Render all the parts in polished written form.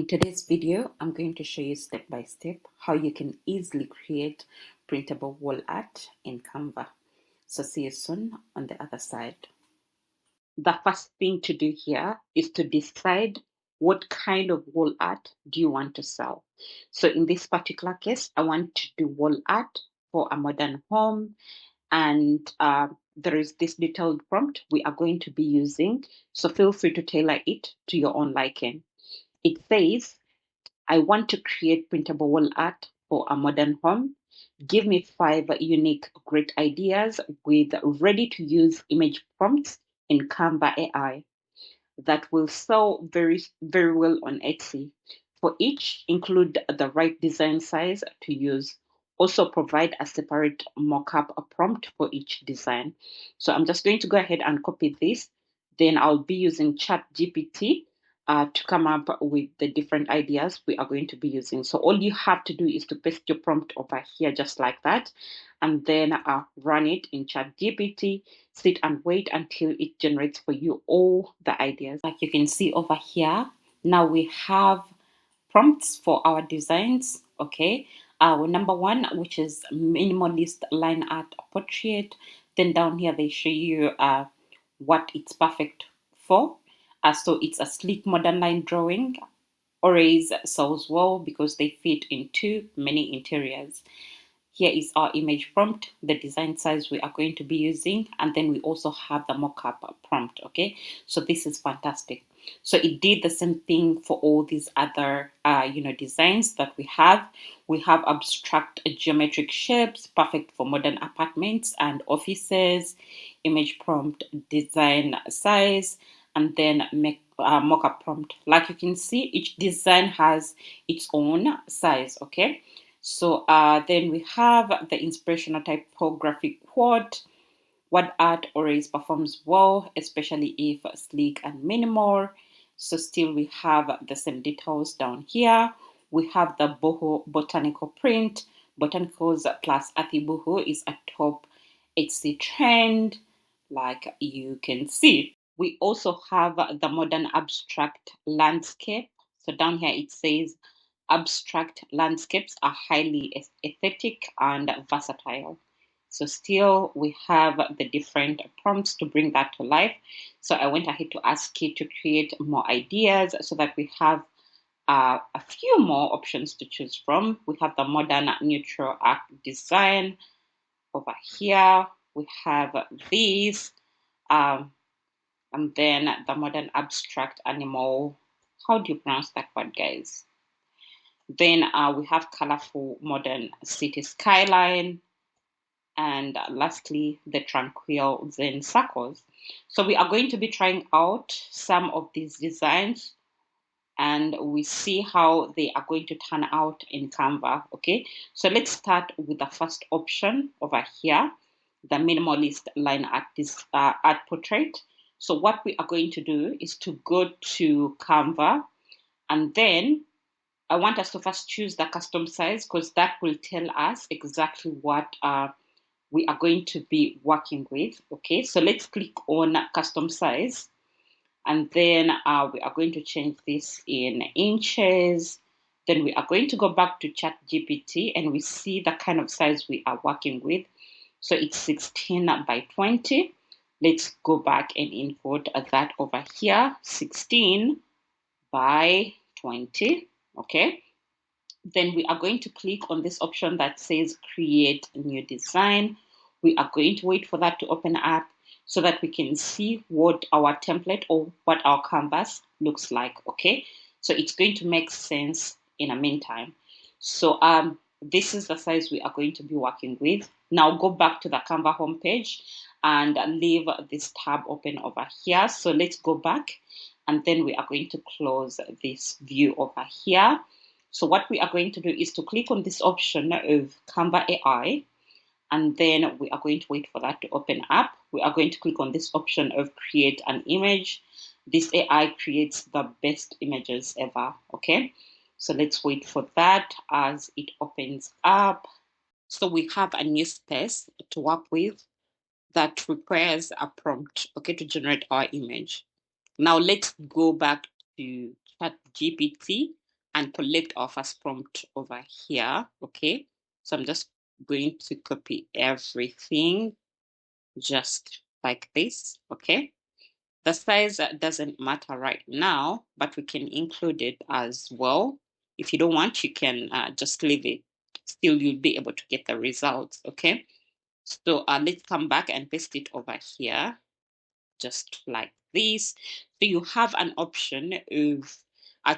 In today's video, I'm going to show you step by step how you can easily create printable wall art in Canva. So see you soon on the other side. The first thing to do here is to decide what kind of wall art do you want to sell. So in this particular case, I want to do wall art for a modern home, and there is this detailed prompt we are going to be using. So feel free to tailor it to your own liking. It says, I want to create printable wall art for a modern home. Give me 5 unique, great ideas with ready to use image prompts in Canva AI that will sell very, very well on Etsy. For each, include the right design size to use. Also provide a separate mockup prompt for each design. So I'm just going to go ahead and copy this. Then I'll be using ChatGPT to come up with the different ideas we are going to be using. So all you have to do is to paste your prompt over here just like that, and then run it in ChatGPT. Sit and wait until it generates for you all the ideas. Like you can see over here, now we have prompts for our designs. Okay, number one, which is minimalist line art portrait. Then down here they show you what it's perfect for. So it's a sleek modern line drawing. Arrays sells well because they fit into many interiors. Here is our image prompt, the design size we are going to be using, and then we also have the mockup prompt. Okay, so this is fantastic. So it did the same thing for all these other designs that we have. We have abstract geometric shapes, perfect for modern apartments and offices. Image prompt, design size, and then make mockup prompt. Like you can see, each design has its own size. Okay, so then we have the inspirational typographic quote. What art always performs well, especially if sleek and minimal. So still we have the same details down here. We have the boho botanical print. Botanicals plus earthy boho is a top Etsy trend, like you can see. We also have the modern abstract landscape. So down here it says abstract landscapes are highly aesthetic and versatile. So still we have the different prompts to bring that to life. So I went ahead to ask it to create more ideas so that we have a few more options to choose from. We have the modern neutral art design over here. We have these, and then the modern abstract animal. How do you pronounce that word, guys? Then we have colorful modern city skyline, and lastly, the tranquil Zen circles. So we are going to be trying out some of these designs, and we see how they are going to turn out in Canva. Okay, so let's start with the first option over here, the minimalist line art, art portrait. So what we are going to do is to go to Canva, and then I want us to first choose the custom size because that will tell us exactly what we are going to be working with. Okay, so let's click on custom size, and then we are going to change this in inches. Then we are going to go back to ChatGPT and we see the kind of size we are working with. So it's 16 by 20. Let's go back and input that over here, 16 by 20. Okay, then we are going to click on this option that says create a new design. We are going to wait for that to open up so that we can see what our template or what our canvas looks like. Okay, so it's going to make sense in a meantime. So this is the size we are going to be working with. Now go back to the Canva homepage and leave this tab open over here. So let's go back, and then we are going to close this view over here. So what we are going to do is to click on this option of Canva AI, and then we are going to wait for that to open up. We are going to click on this option of create an image. This AI creates the best images ever. Okay, so let's wait for that as it opens up. So we have a new space to work with that requires a prompt, okay, to generate our image. Now let's go back to ChatGPT and collect our first prompt over here. Okay, so I'm just going to copy everything just like this. Okay, the size doesn't matter right now, but we can include it as well. If you don't want, you can just leave it. Still, you'll be able to get the results. Okay, so let's come back and paste it over here just like this. So you have an option of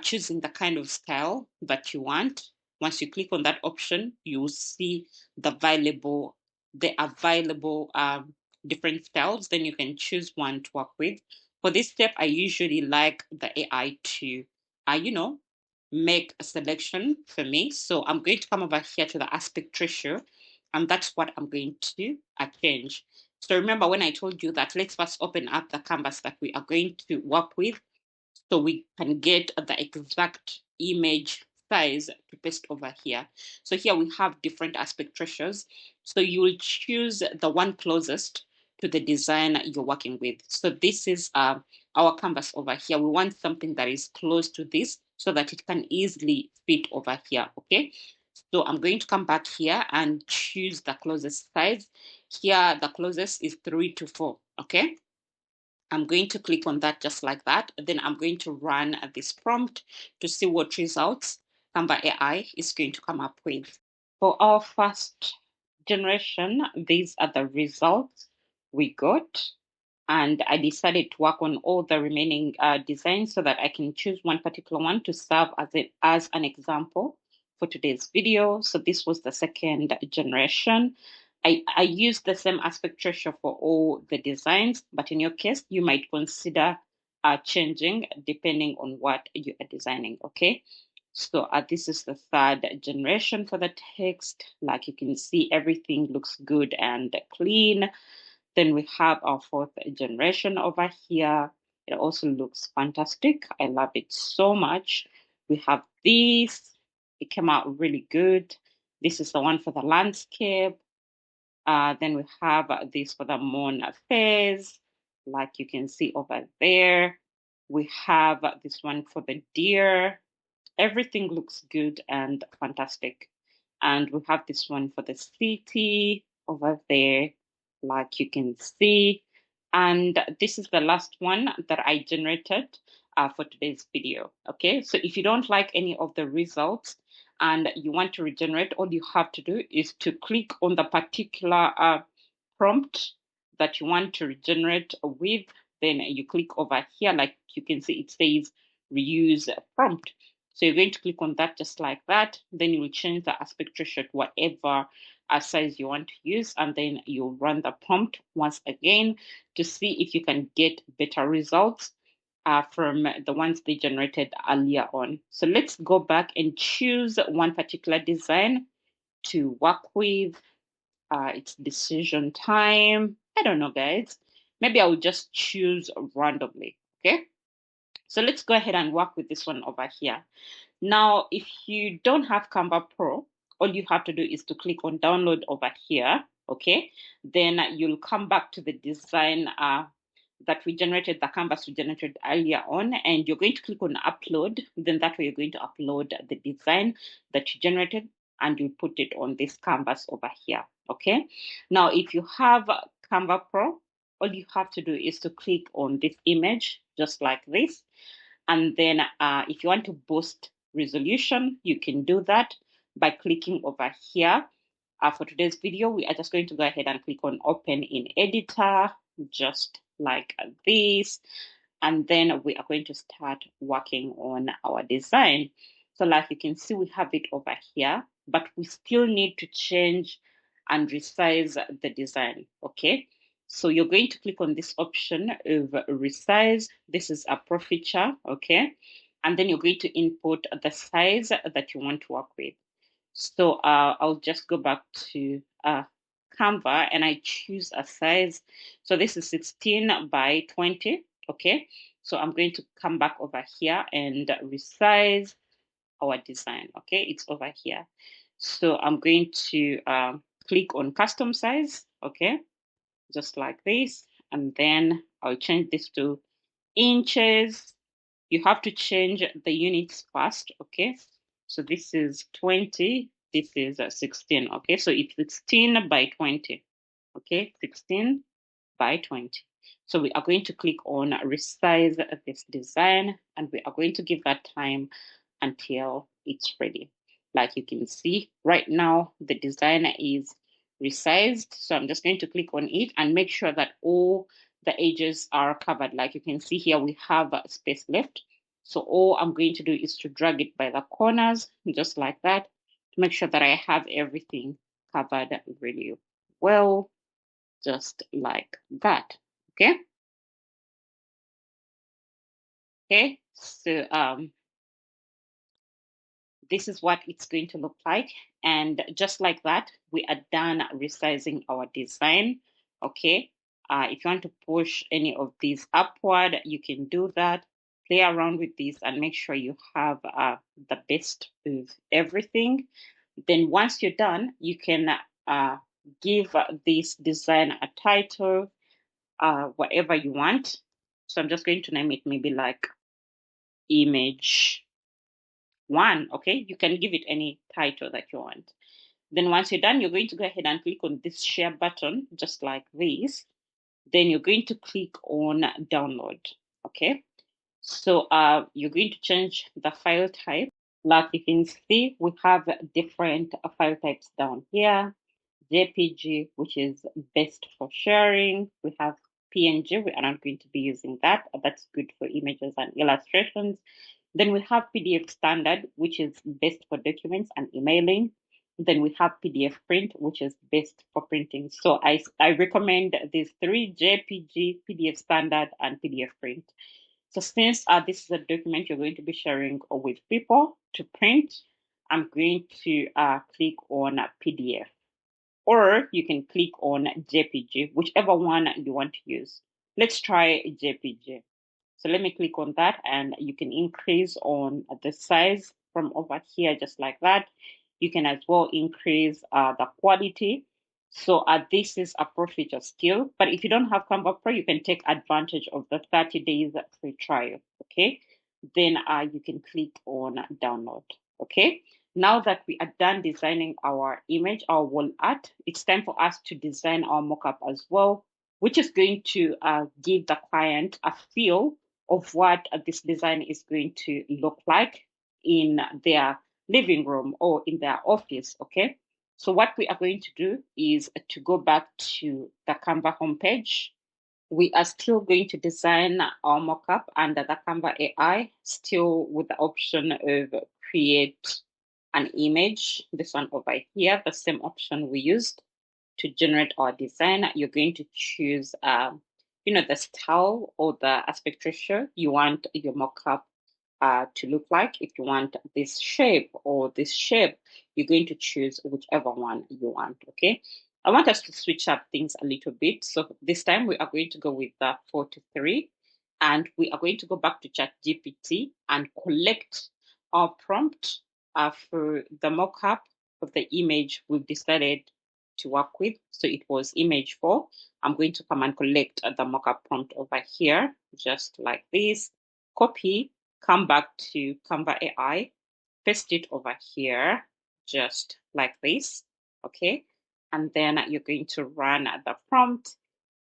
choosing the kind of style that you want. Once you click on that option, you will see the available different styles. Then you can choose one to work with. For this step, I usually like the AI to, make a selection for me. So I'm going to come over here to the aspect ratio, and that's what I'm going to change. So remember when I told you that let's first open up the canvas that we are going to work with so we can get the exact image size to paste over here. So here we have different aspect ratios. So you will choose the one closest to the design you're working with. So this is our canvas over here. We want something that is close to this so that it can easily fit over here, okay? So I'm going to come back here and choose the closest size. Here, the closest is 3 to 4, okay? I'm going to click on that just like that. Then I'm going to run this prompt to see what results Canva AI is going to come up with. For our first generation, these are the results we got. And I decided to work on all the remaining designs so that I can choose one particular one to serve as an example for today's video. So this was the second generation. I used the same aspect ratio for all the designs, but in your case, you might consider changing depending on what you are designing, okay? So this is the third generation for the text. Like you can see, everything looks good and clean. Then we have our fourth generation over here. It also looks fantastic. I love it so much. We have this. It came out really good. This is the one for the landscape. Then we have this for the moon phase, like you can see over there. We have this one for the deer. Everything looks good and fantastic. And we have this one for the city over there, like you can see. And this is the last one that I generated for today's video. Okay, so if you don't like any of the results and you want to regenerate, all you have to do is to click on the particular prompt that you want to regenerate with. Then you click over here, like you can see, it says reuse prompt. So you're going to click on that just like that. Then you will change the aspect ratio to whatever size you want to use. And then you'll run the prompt once again to see if you can get better results from the ones they generated earlier on. So let's go back and choose one particular design to work with. It's decision time. I don't know, guys. Maybe I will just choose randomly. Okay. So let's go ahead and work with this one over here. Now, if you don't have Canva Pro, all you have to do is to click on download over here, okay? Then you'll come back to the design that we generated, the canvas we generated earlier on, and you're going to click on upload. Then that way you're going to upload the design that you generated and you put it on this canvas over here, okay? Now, if you have Canva Pro, all you have to do is to click on this image just like this. And then if you want to boost resolution, you can do that by clicking over here. For today's video, we are just going to go ahead and click on open in editor, just like this. And then we are going to start working on our design. So like you can see, we have it over here, but we still need to change and resize the design, okay? So you're going to click on this option of resize. This is a pro feature, okay? And then you're going to input the size that you want to work with. So I'll just go back to Canva and I choose a size. So this is 16 by 20, okay? So I'm going to come back over here and resize our design, okay? It's over here. So I'm going to click on custom size, okay? Just like this. And then I'll change this to inches. you have to change the units first, okay? So this is 20, this is 16, okay? So it's 16 by 20, okay? 16 by 20. So we are going to click on resize this design, and we are going to give that time until it's ready. Like you can see right now, the design is resized. So I'm just going to click on it and make sure that all the edges are covered. Like you can see here, we have a space left. So all I'm going to do is to drag it by the corners, just like that, to make sure that I have everything covered really well, just like that. Okay. Okay. So this is what it's going to look like. And just like that, we are done resizing our design. Okay. If you want to push any of these upward, you can do that. Play around with this and make sure you have the best of everything. Then once you're done, you can give this design a title, whatever you want. So I'm just going to name it maybe like image one. Okay, you can give it any title that you want. Then once you're done, you're going to go ahead and click on this share button, just like this. Then you're going to click on download. Okay, so you're going to change the file type. Like you can see, we have different file types down here. JPG, which is best for sharing. We have PNG. We are not going to be using that. That's good for images and illustrations. Then we have PDF standard, which is best for documents and emailing. Then we have PDF print, which is best for printing. So I recommend these three: JPG, PDF standard, and PDF print. So since this is a document you're going to be sharing with people to print, I'm going to click on PDF, or you can click on JPG, whichever one you want to use. Let's try JPG. So let me click on that, and you can increase on the size from over here, just like that. You can as well increase the quality. So this is a pro feature skill, but if you don't have Canva Pro, you can take advantage of the 30 days free trial, okay? Then you can click on download, okay? Now that we are done designing our image, our wall art, it's time for us to design our mockup as well, which is going to give the client a feel of what this design is going to look like in their living room or in their office, okay? So what we are going to do is to go back to the Canva homepage. We are still going to design our mockup under the Canva AI, still with the option of create an image. This one over here, the same option we used to generate our design. You're going to choose, the style or the aspect ratio you want your mockup to look like. If you want this shape or this shape, you're going to choose whichever one you want. Okay. I want us to switch up things a little bit. So this time we are going to go with the 4 to 3, and we are going to go back to ChatGPT and collect our prompt for the mockup of the image we've decided to work with. So it was image 4. I'm going to come and collect the mockup prompt over here, just like this. Copy, come back to Canva AI, paste it over here, just like this. Okay. And then you're going to run the prompt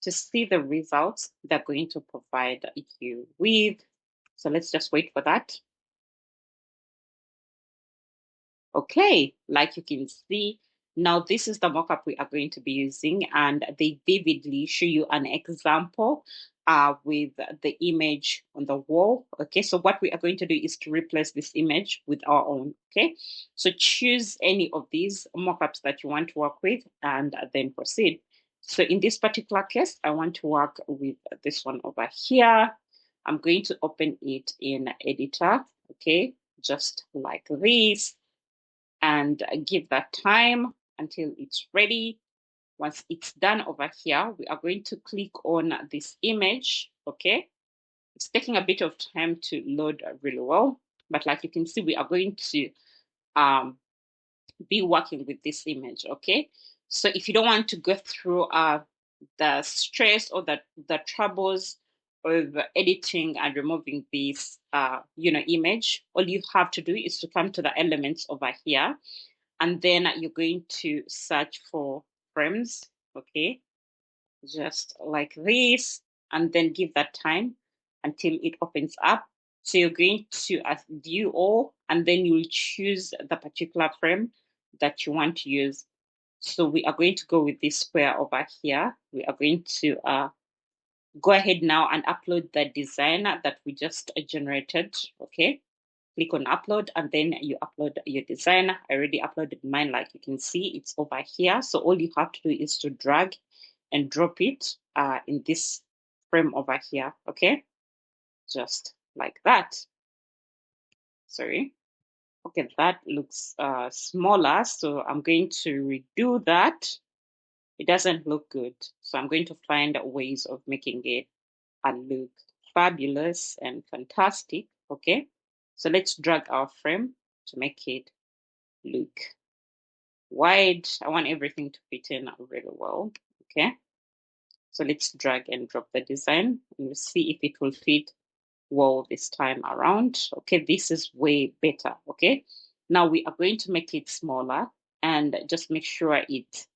to see the results they're going to provide you with. So let's just wait for that. Okay, like you can see, now this is the mockup we are going to be using, and they vividly show you an example with the image on the wall. Okay, so what we are going to do is to replace this image with our own. Okay, so choose any of these mockups that you want to work with and then proceed. So in this particular case, I want to work with this one over here. I'm going to open it in editor, okay, just like this, and give that time until it's ready. Once it's done over here, we are going to click on this image, okay? It's taking a bit of time to load really well, but like you can see, we are going to be working with this image, okay? So if you don't want to go through the stress or the troubles of editing and removing this, image, all you have to do is to come to the elements over here, and then you're going to search for frames, okay? Just like this, and then give that time until it opens up. So you're going to view all, and then you'll choose the particular frame that you want to use. So we are going to go with this square over here. We are going to go ahead now and upload the design that we just generated, okay? Click on upload, and then you upload your design. I already uploaded mine, like you can see, it's over here. So all you have to do is to drag and drop it in this frame over here, okay? Just like that. Sorry. Okay, that looks smaller, so I'm going to redo that. It doesn't look good, so I'm going to find ways of making it look fabulous and fantastic, okay? So let's drag our frame to make it look wide. I want everything to fit in really well, okay? So let's drag and drop the design, and we'll see if it will fit well this time around. Okay, this is way better, okay? Now we are going to make it smaller and just make sure it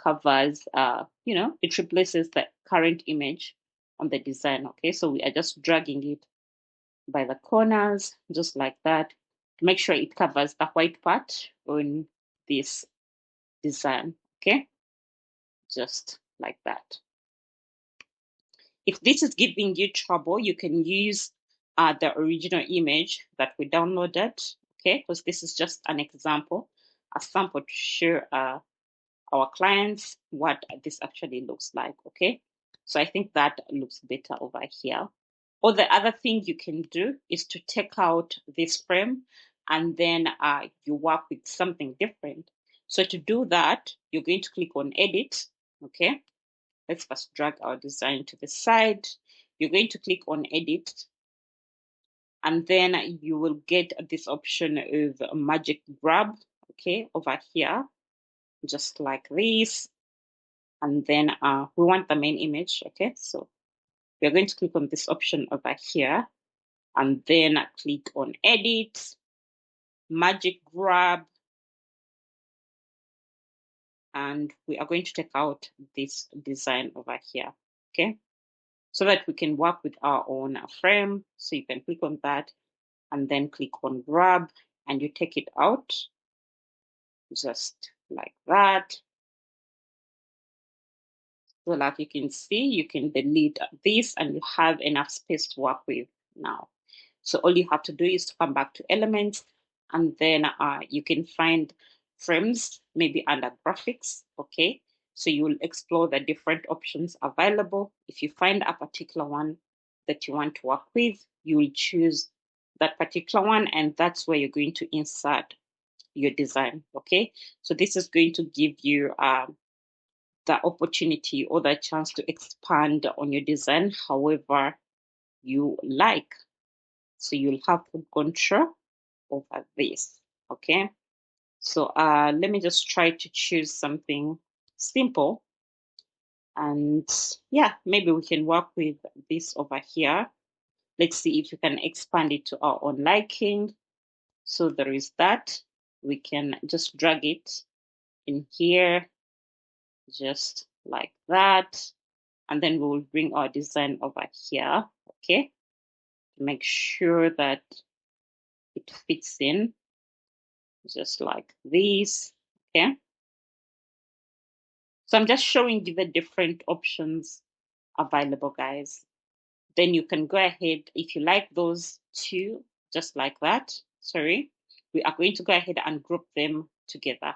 covers, it replaces the current image on the design, okay? So we are just dragging it by the corners, just like that, to make sure it covers the white part on this design, okay? Just like that. If this is giving you trouble, you can use the original image that we downloaded, okay? Because this is just an example, a sample to show our clients what this actually looks like, okay? So I think that looks better over here. Or the other thing you can do is to take out this frame, and then you work with something different. So to do that, you're going to click on edit, okay? Let's first drag our design to the side. You're going to click on edit, and then you will get this option of magic grab, okay, over here, just like this. And then we want the main image, okay? So we're going to click on this option over here, and then click on edit, magic grab, and we are going to take out this design over here, okay? So that we can work with our own frame. So you can click on that and then click on grab, and you take it out just like that. So like you can see, you can delete this and you have enough space to work with now. So all you have to do is to come back to elements, and then you can find frames, maybe under graphics, okay? So you will explore the different options available. If you find a particular one that you want to work with, you will choose that particular one, and that's where you're going to insert your design, okay? So this is going to give you the opportunity or the chance to expand on your design however you like. So you'll have full control over this, okay? So let me just try to choose something simple, and yeah, maybe we can work with this over here. Let's see if you can expand it to our own liking. So there is that. We can just drag it in here, just like that. And then we will bring our design over here, okay? To make sure that it fits in, just like this, okay? So I'm just showing you the different options available, guys. Then you can go ahead, if you like those two, just like that, sorry, we are going to go ahead and group them together.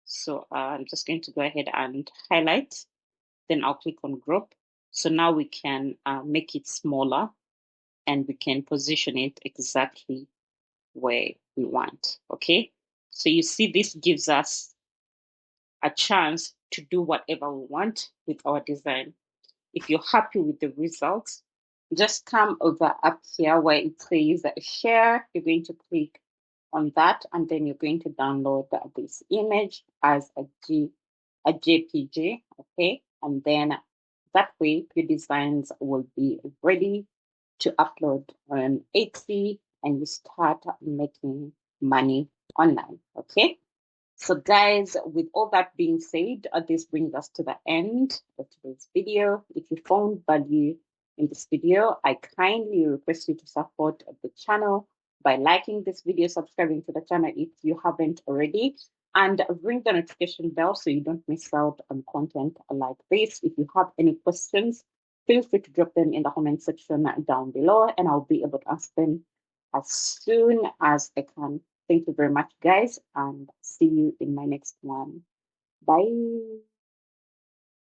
So I'm just going to go ahead and highlight, then I'll click on group. So now we can make it smaller, and we can position it exactly where we want, okay? So you see, this gives us a chance to do whatever we want with our design. If you're happy with the results, just come over up here where it says share. You're going to click on that, and then you're going to download this image as a JPG, okay? And then That way, your designs will be ready to upload on Etsy and you start making money online. Okay. So guys, with all that being said, this brings us to the end of today's video. If you found value in this video, I kindly request you to support the channel by liking this video, subscribing to the channel if you haven't already, and ring the notification bell so you don't miss out on content like this. If you have any questions, feel free to drop them in the comment section down below, and I'll be able to answer them as soon as I can. Thank you very much, guys, and see you in my next one. Bye.